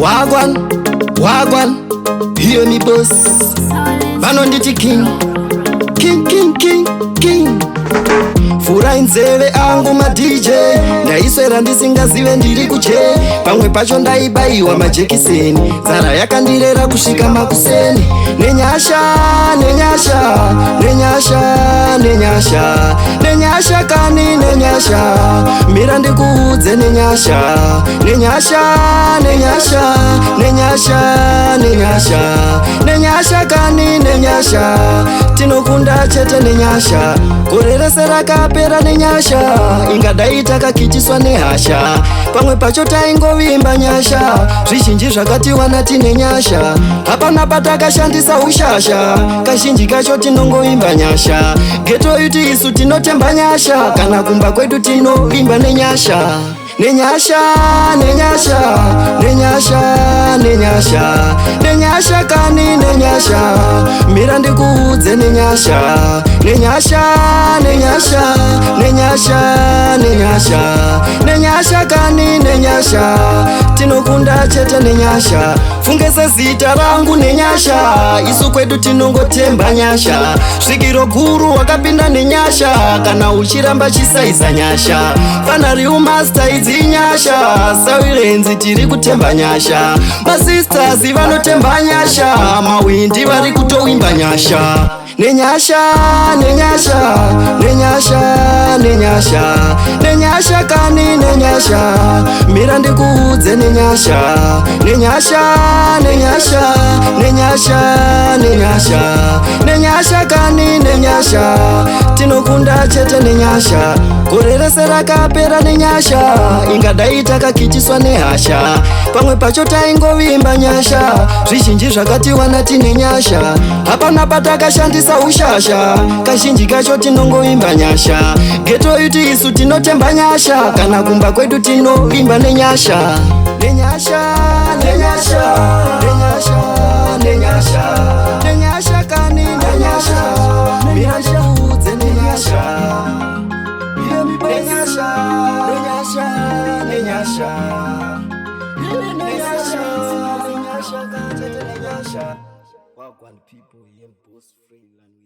Wagwan, wagwan, hear me boss. Vanonditi king, king, king, king, king. Fura inzeve angu ma DJ, ndaiswera ndisingazive ndiri kuche. Pamwe pacho ndaibaiwa majekiseni, zara yakandirera kusvika makuseni. Nenyasha, nenyasha, nenyasha, nenyasha, nenyasha kani nenyasha, mira ndikuudze nenyasha, nenyasha, nenyasha, nenyasha, nenyasha, nenyasha kani nenyasha, tinokunda chete nenyasha, korerese rakapera nenyasha, ingadai takakitiswa nehasha, pamwe pacho taingovimba nyasha, zvizhinji zvakatiwana tine nyasha, hapana patakashandisa ushasha, kazhinji kacho tinongovimba nyasha, geto yuti isu tinotemba nyasha, kana kumba kwedu tinovimba nenyasha. Nenyasha, nenyasha, nenyasha, nenyasha, nenyasha kani nenyasha, mira ndikuudze nenyasha, nenyasha, nenyasha, nenyasha, nenyasha, nenyasha kani nenyasha, tinokunda chete nenyasha, fungese zita rangu nenyasha, isu kwedu tinongotemba nyasha, svikiro guru wakapinda nenyasha, kana uchiramba chisaisa nyasha, fanari umasta idzinyasha, sawirenzi tiri kutemba nyasha, masisters vanotemba nyasha, mawindi vari kutowimba nyasha. Nenyasha, nenyasha, nenyasha, nenyasha, nenyasha kani nenyasha, mira ndikuudze nenyasha, nenyasha, nenyasha, nenyasha, nenyasha, nenyasha kani nenyasha, tinokunda chete nenyasha, korerese rakapera nenyasha, ingadai takakitiswa nehasha, pamwe pacho taingovimba nyasha, zvizhinji zvakatiwana tine nyasha, hapana patakashandisa ushasha, kazhinji kacho tinongovimba nyasha, geto yuti isu tinotemba nyasha, kana kumba kwedu tinovimba nenyasha. Nenyasha, nenyasha, nenyasha, nenyasha, nenyasha kani nenyasha, mira ndikuudze nenyasha, nenyasha, nenyasha, nenyasha, nenyasha, nenyasha kani nenyasha. Wagwan people, boss free.